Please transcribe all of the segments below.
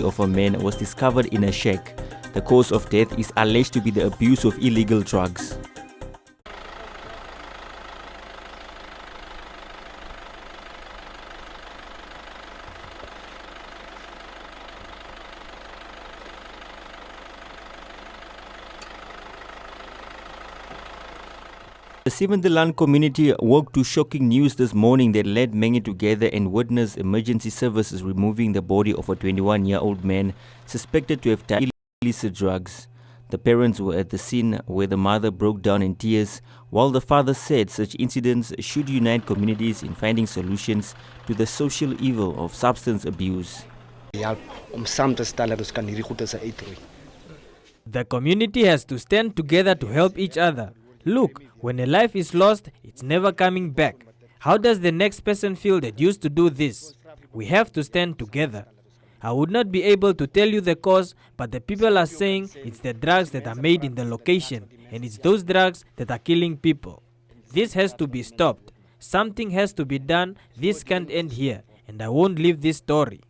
of a man was discovered in a shack. The cause of death is alleged to be the abuse of illegal drugs. The Seventh community woke to shocking news this morning that led many together and witnessed emergency services removing the body of a 21-year-old man suspected to have died illicit drugs. The parents were at the scene where the mother broke down in tears, while the father said such incidents should unite communities in finding solutions to the social evil of substance abuse. The community has to stand together to help each other. Look, when a life is lost, it's never coming back. How does the next person feel that used to do this? We have to stand together. I would not be able to tell you the cause, but the people are saying it's the drugs that are made in the location, and it's those drugs that are killing people. This has to be stopped. Something has to be done. This can't end here, and I won't leave this story.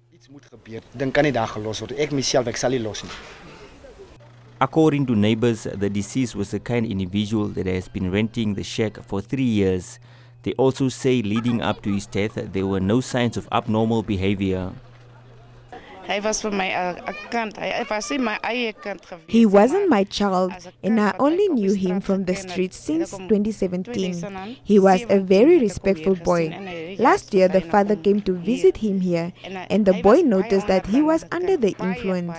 According to neighbors, the deceased was a kind individual that has been renting the shack for 3 years. They also say leading up to his death, there were no signs of abnormal behavior. He wasn't my child, and I only knew him from the streets since 2017. He was a very respectful boy. Last year, the father came to visit him here, and the boy noticed that he was under the influence.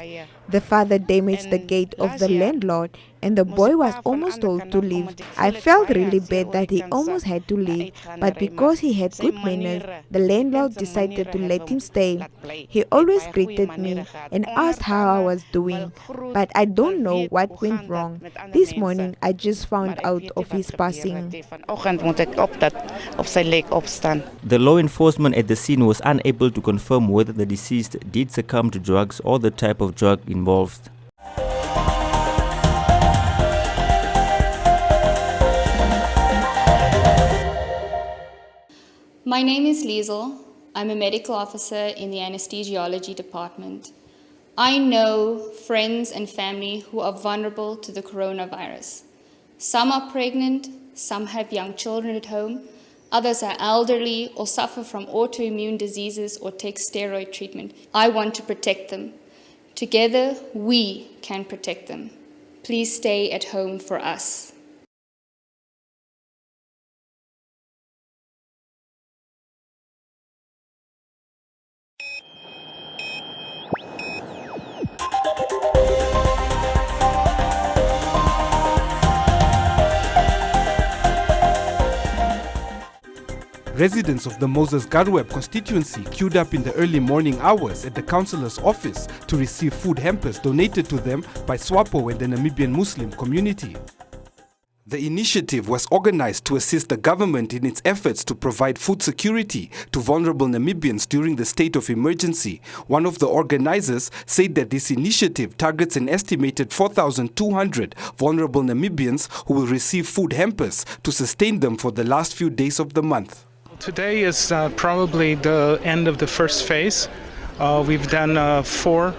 The father damaged the gate of the landlord, and the boy was almost told to leave. I felt really bad that he almost had to leave, but because he had good manners, the landlord decided to let him stay. He always greeted me and asked how I was doing, but I don't know what went wrong. This morning, I just found out of his passing. The law enforcement at the scene was unable to confirm whether the deceased did succumb to drugs or the type of drug involved. My name is Liesel. I'm a medical officer in the anesthesiology department. I know friends and family who are vulnerable to the coronavirus. Some are pregnant, some have young children at home, others are elderly or suffer from autoimmune diseases or take steroid treatment. I want to protect them. Together, we can protect them. Please stay at home for us. Residents of the Moses Garweb constituency queued up in the early morning hours at the councillor's office to receive food hampers donated to them by SWAPO and the Namibian Muslim community. The initiative was organized to assist the government in its efforts to provide food security to vulnerable Namibians during the state of emergency. One of the organizers said that this initiative targets an estimated 4,200 vulnerable Namibians who will receive food hampers to sustain them for the last few days of the month. Today is probably the end of the first phase. We've done four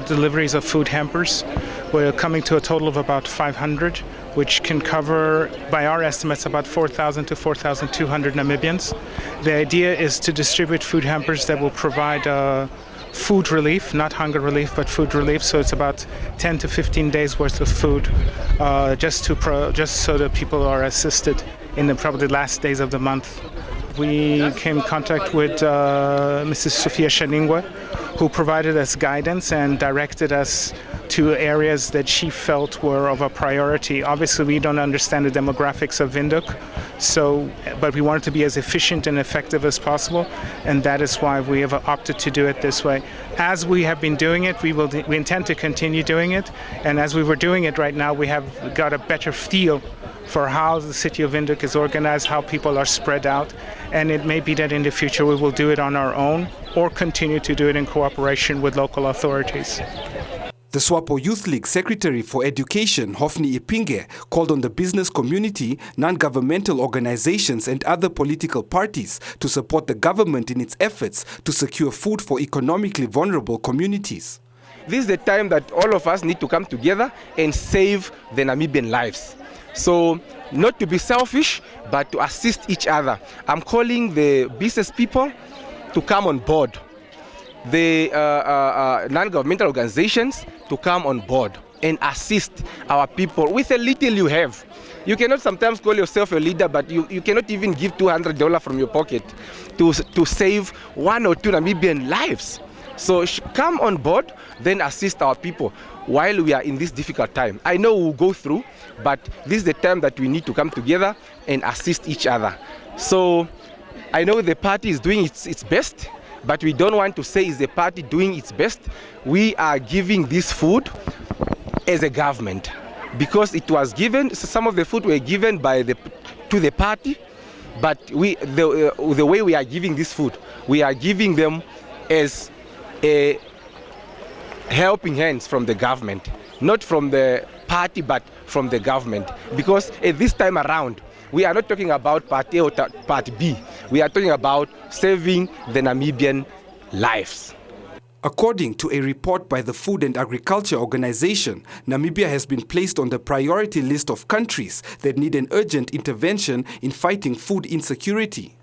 deliveries of food hampers. We're coming to a total of about 500, which can cover, by our estimates, about 4,000 to 4,200 Namibians. The idea is to distribute food hampers that will provide food relief, not hunger relief, but food relief. So it's about 10 to 15 days worth of food, just so that people are assisted in the probably last days of the month. We came in contact with Mrs. Sophia Shaningwa, who provided us guidance and directed us to areas that she felt were of a priority. Obviously, we don't understand the demographics of Windhoek, but we wanted to be as efficient and effective as possible, and that is why we have opted to do it this way. As we have been doing it, we intend to continue doing it, and as we were doing it right now, we have got a better feel for how the city of Windhoek is organized, how people are spread out, and it may be that in the future we will do it on our own or continue to do it in cooperation with local authorities. The SWAPO Youth League Secretary for Education, Hofni Ipinge, called on the business community, non-governmental organizations and other political parties to support the government in its efforts to secure food for economically vulnerable communities. This is the time that all of us need to come together and save the Namibian lives. So, not to be selfish, but to assist each other. I'm calling the business people to come on board, the non-governmental organizations to come on board and assist our people with a little you have. You cannot sometimes call yourself a leader, but you cannot even give $200 from your pocket to save 1 or 2 Namibian lives. So come on board, then assist our people while we are in this difficult time. I know we'll go through, but this is the time that we need to come together and assist each other. So I know the party is doing its best, but we don't want to say is the party doing its best. We are giving this food as a government because it was given, some of the food were given to the party, but the way we are giving this food, we are giving them as a helping hands from the government, not from the party, but from the government. Because at this time around, we are not talking about Part A or Part B. We are talking about saving the Namibian lives. According to a report by the Food and Agriculture Organization, Namibia has been placed on the priority list of countries that need an urgent intervention in fighting food insecurity.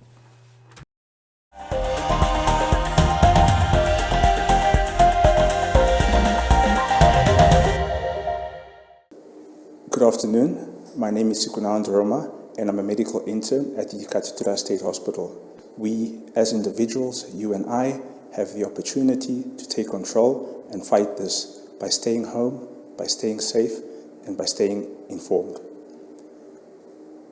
Good afternoon. My name is Sukunand Roma, and I'm a medical intern at the Katutura State Hospital. We, as individuals, you and I, have the opportunity to take control and fight this by staying home, by staying safe, and by staying informed.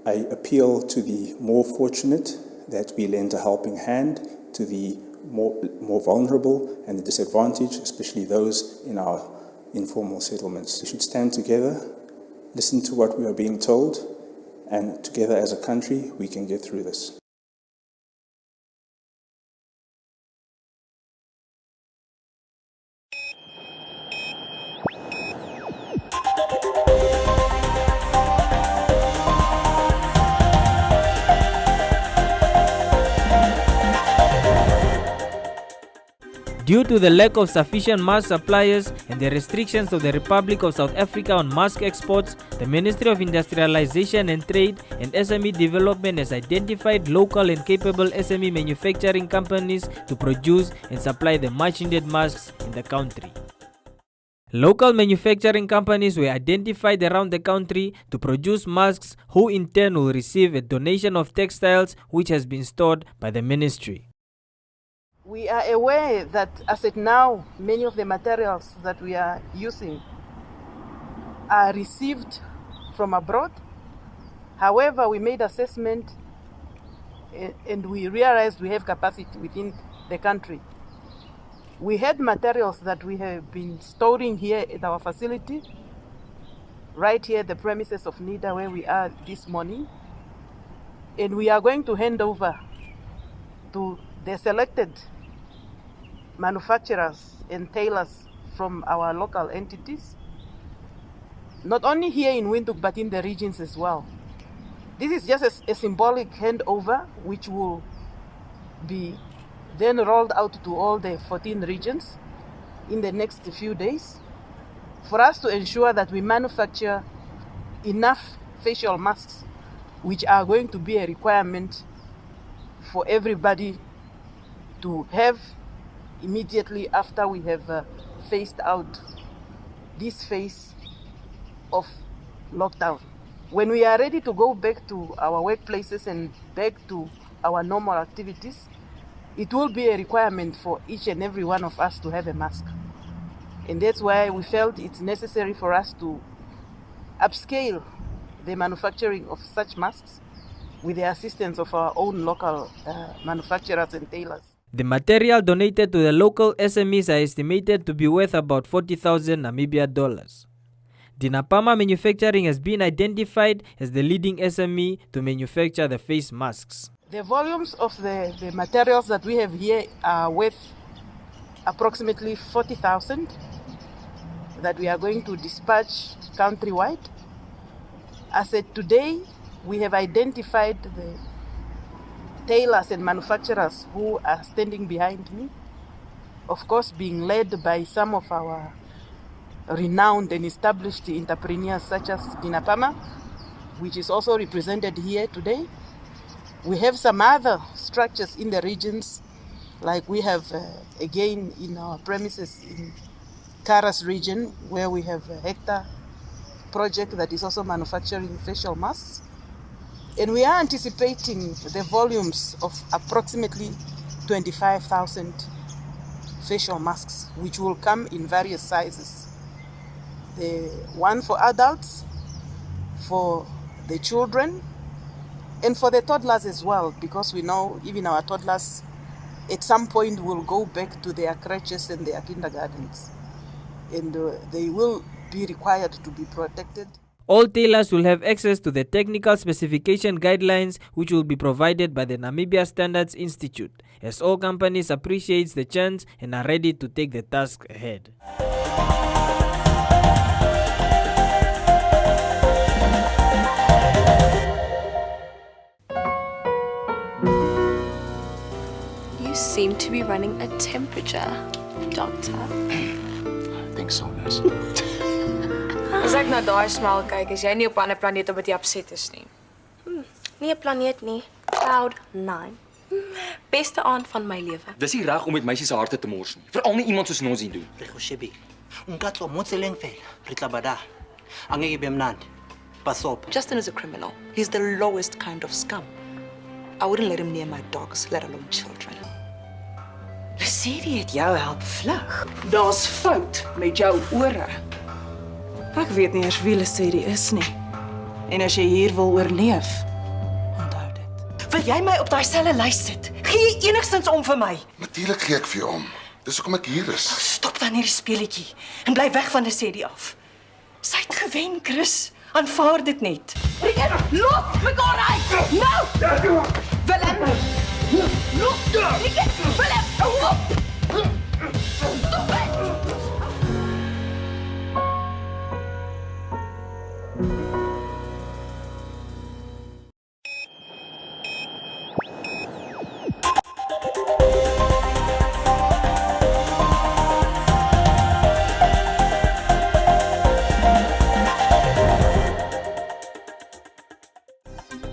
I appeal to the more fortunate that we lend a helping hand to the more vulnerable and the disadvantaged, especially those in our informal settlements. We should stand together, listen to what we are being told, and together as a country, we can get through this. Due to the lack of sufficient mask suppliers and the restrictions of the Republic of South Africa on mask exports, the Ministry of Industrialization and Trade and SME Development has identified local and capable SME manufacturing companies to produce and supply the much-needed masks in the country. Local manufacturing companies were identified around the country to produce masks, who in turn will receive a donation of textiles which has been stored by the ministry. We are aware that as at now, many of the materials that we are using are received from abroad. However, we made assessment and we realized we have capacity within the country. We had materials that we have been storing here at our facility, right here at the premises of NIDA where we are this morning. And we are going to hand over to the selected manufacturers and tailors from our local entities, not only here in Windhoek but in the regions as well. This is just a symbolic handover which will be then rolled out to all the 14 regions in the next few days for us to ensure that we manufacture enough facial masks which are going to be a requirement for everybody to have immediately after we have phased out this phase of lockdown. When we are ready to go back to our workplaces and back to our normal activities, it will be a requirement for each and every one of us to have a mask. And that's why we felt it's necessary for us to upscale the manufacturing of such masks with the assistance of our own local manufacturers and tailors. The material donated to the local SMEs are estimated to be worth about 40,000 Namibia dollars. Dinapama Manufacturing has been identified as the leading SME to manufacture the face masks. The volumes of the materials that we have here are worth approximately 40,000. that we are going to dispatch countrywide. As at today, we have identified the tailors and manufacturers who are standing behind me, of course being led by some of our renowned and established entrepreneurs such as Dinapama, which is also represented here today. We have some other structures in the regions, like we have again in our premises in Karas region, where we have a hectare project that is also manufacturing facial masks. And we are anticipating the volumes of approximately 25,000 facial masks, which will come in various sizes. The one for adults, for the children, and for the toddlers as well, because we know even our toddlers at some point will go back to their creches and their kindergartens, and they will be required to be protected. All tailors will have access to the technical specification guidelines which will be provided by the Namibia Standards Institute, as all companies appreciate the chance and are ready to take the task ahead. You seem to be running a temperature, doctor. I think so, nurse. As ek na daai smile kyk, is jy nie op 'n ander planeet wat jy upset is nie. Nie 'n planeet nie. Cloud 9. Beste aand van my lewe. Dis nie reg om met meisies se harte te mors nie. Veral nie iemand soos Nozi doen. Rekoshebi. Unkatso motseleng fela. Ritlabada. Angeke bemnandi. Pasop. Justin is a criminal. He's the lowest kind of scum. I wouldn't let him near my dogs, let alone children. Leslie het jou help vlug. Daar's fout met jou ore. Ek weet nie eers wie Leslie is nie. En as jy hier wil oorleef, onthou dit. Wil jy my op daai selle lys sit? Gee jy enigstens om vir my? Natuurlik gee ek vir jou om. Dis hoekom ek hier is. Stop dan hierdie speletjie en bly weg van Leslie af. Sy het gewen, Chris. Aanvaar dit net. Los mekaar uit! Nou! Willem! Los! Willem! Hou op! Stop it!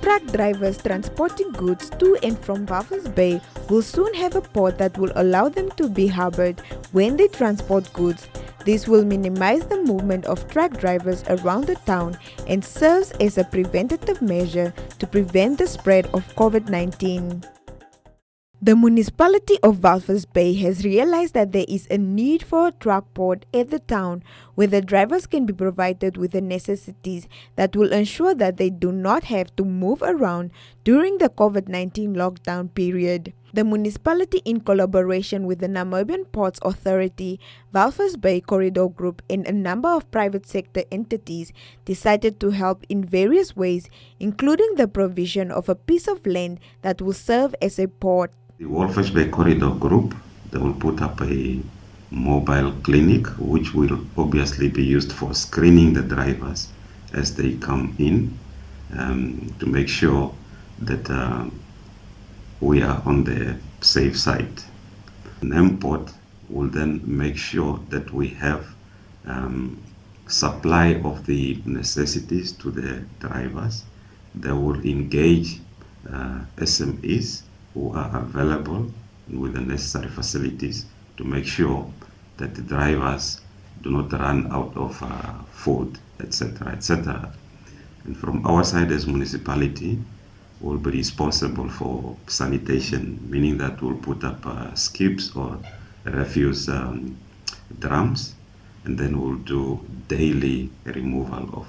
Truck drivers transporting goods to and from Walvis Bay will soon have a port that will allow them to be harbored when they transport goods. This will minimize the movement of truck drivers around the town and serves as a preventative measure to prevent the spread of COVID-19. The municipality of Walvis Bay has realized that there is a need for a truck port at the town where the drivers can be provided with the necessities that will ensure that they do not have to move around during the COVID-19 lockdown period. The municipality, in collaboration with the Namibian Ports Authority, Walvis Bay Corridor Group, and a number of private sector entities, decided to help in various ways, including the provision of a piece of land that will serve as a port. The Walvis Bay Corridor Group, they will put up a mobile clinic which will obviously be used for screening the drivers as they come in to make sure that we are on the safe side. NAMPORT will then make sure that we have supply of the necessities to the drivers. They will engage SMEs who are available with the necessary facilities to make sure that the drivers do not run out of food, etc., etc. And from our side as municipality, we'll be responsible for sanitation, meaning that we'll put up skips or refuse drums, and then we'll do daily removal of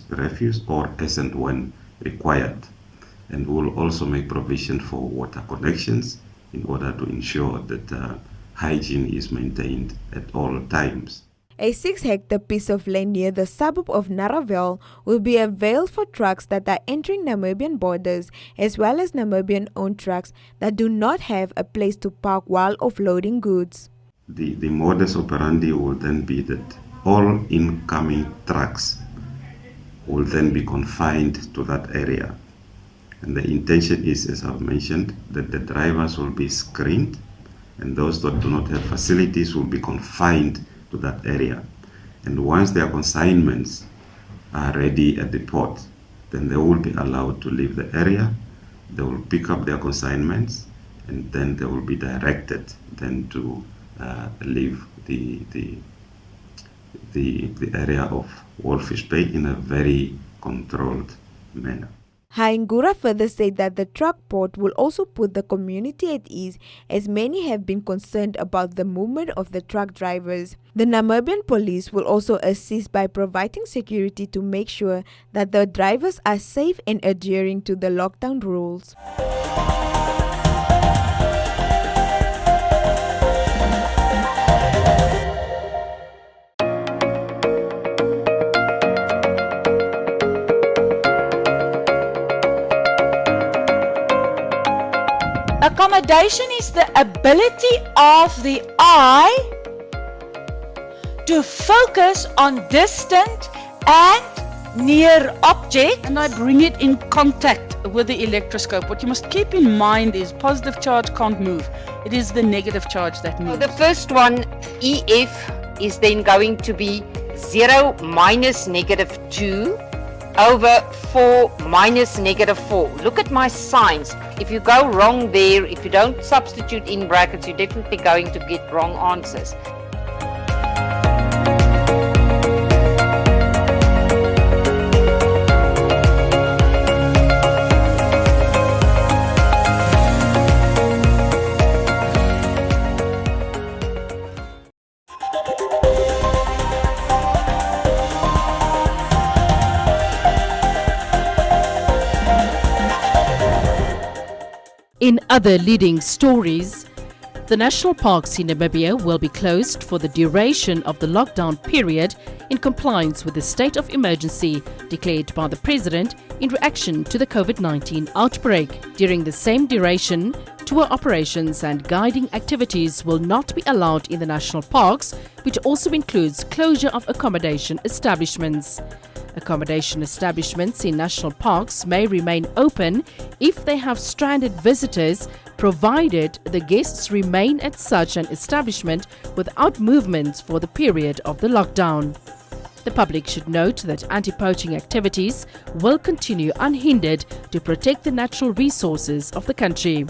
refuse or as and when required. And we'll also make provision for water connections in order to ensure that hygiene is maintained at all times. A 6-hectare piece of land near the suburb of Naravel will be available for trucks that are entering Namibian borders, as well as Namibian-owned trucks that do not have a place to park while offloading goods. The modus operandi will then be that all incoming trucks will then be confined to that area. And the intention is, as I've mentioned, that the drivers will be screened and those that do not have facilities will be confined to that area. And once their consignments are ready at the port, then they will be allowed to leave the area. They will pick up their consignments and then they will be directed then to leave the area of Wolfish Bay in a very controlled manner. Haingura further said that the truck port will also put the community at ease, as many have been concerned about the movement of the truck drivers. The Namibian police will also assist by providing security to make sure that the drivers are safe and adhering to the lockdown rules. Accommodation is the ability of the eye to focus on distant and near objects. And I bring it in contact with the electroscope. What you must keep in mind is positive charge can't move. It is the negative charge that moves. The first one, EF, is then going to be 0 minus -2 over 4 minus -4. Look at my signs. If you go wrong there, if you don't substitute in brackets, you're definitely going to get wrong answers. In other leading stories, the national parks in Namibia will be closed for the duration of the lockdown period in compliance with the state of emergency declared by the President in reaction to the COVID-19 outbreak. During the same duration, tour operations and guiding activities will not be allowed in the national parks, which also includes closure of accommodation establishments. Accommodation establishments in national parks may remain open if they have stranded visitors, provided the guests remain at such an establishment without movement for the period of the lockdown. The public should note that anti-poaching activities will continue unhindered to protect the natural resources of the country.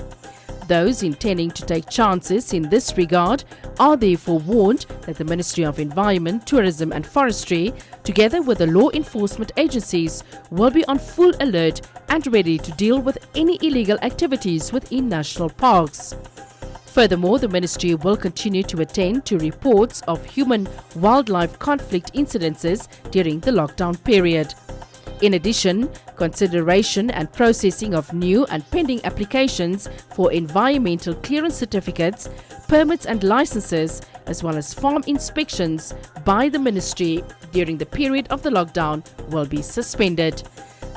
Those intending to take chances in this regard are therefore warned that the Ministry of Environment, Tourism and Forestry, together with the law enforcement agencies, will be on full alert and ready to deal with any illegal activities within national parks. Furthermore, the Ministry will continue to attend to reports of human-wildlife conflict incidences during the lockdown period. In addition, consideration and processing of new and pending applications for environmental clearance certificates, permits and licenses, as well as farm inspections by the Ministry during the period of the lockdown will be suspended.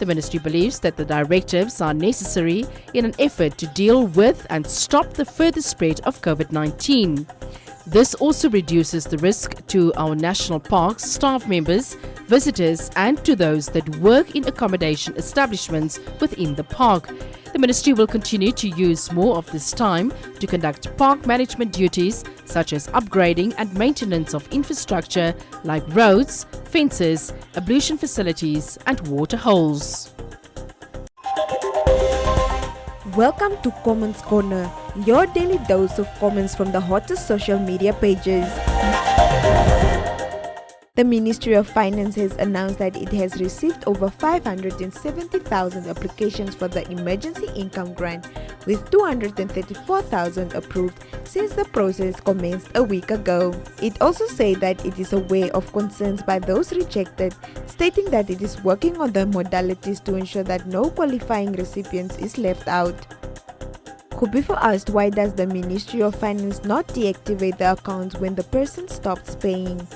The Ministry believes that the directives are necessary in an effort to deal with and stop the further spread of COVID-19. This also reduces the risk to our national parks, staff members, visitors and to those that work in accommodation establishments within the park. The Ministry will continue to use more of this time to conduct park management duties such as upgrading and maintenance of infrastructure like roads, fences, ablution facilities and water holes. Welcome to Comments Corner, your daily dose of comments from the hottest social media pages. The Ministry of Finance has announced that it has received over 570,000 applications for the emergency income grant, with 234,000 approved since the process commenced a week ago. It also said that it is aware of concerns by those rejected, stating that it is working on the modalities to ensure that no qualifying recipients is left out. Kubifo asked, why does the Ministry of Finance not deactivate the accounts when the person stops paying?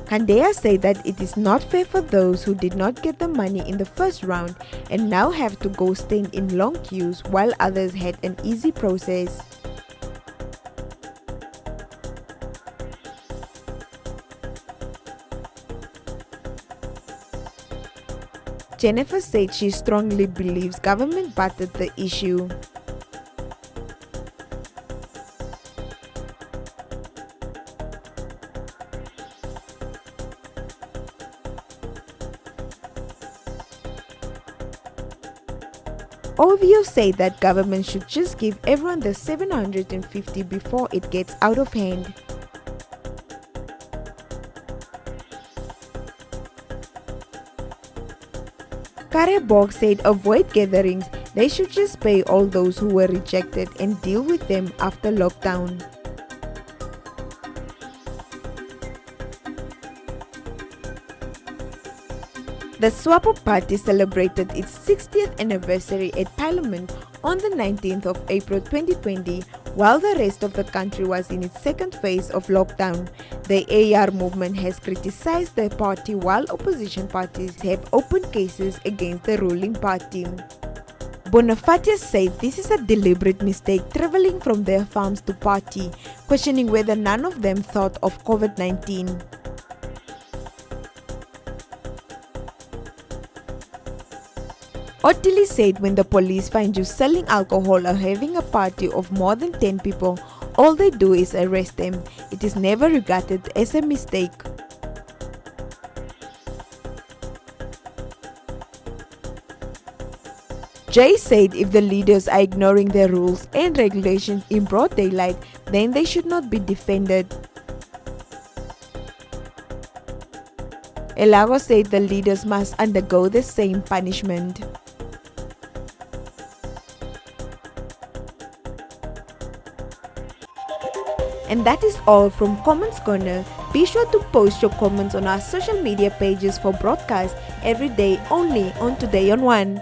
Kandea said that it is not fair for those who did not get the money in the first round and now have to go stand in long queues while others had an easy process. Jennifer said she strongly believes government butted the issue. Ovio said that government should just give everyone the 750 before it gets out of hand. Karrebog said avoid gatherings, they should just pay all those who were rejected and deal with them after lockdown. The SWAPO party celebrated its 60th anniversary at Parliament on the 19th of April 2020, while the rest of the country was in its second phase of lockdown. The AR movement has criticized the party while opposition parties have opened cases against the ruling party. Bonifacius said this is a deliberate mistake traveling from their farms to party, questioning whether none of them thought of COVID-19. Otili said when the police find you selling alcohol or having a party of more than 10 people, all they do is arrest them. It is never regarded as a mistake. Jay said if the leaders are ignoring their rules and regulations in broad daylight, then they should not be defended. Elago said the leaders must undergo the same punishment. And that is all from Comments Corner. Be sure to post your comments on our social media pages for broadcast every day only on Today on One.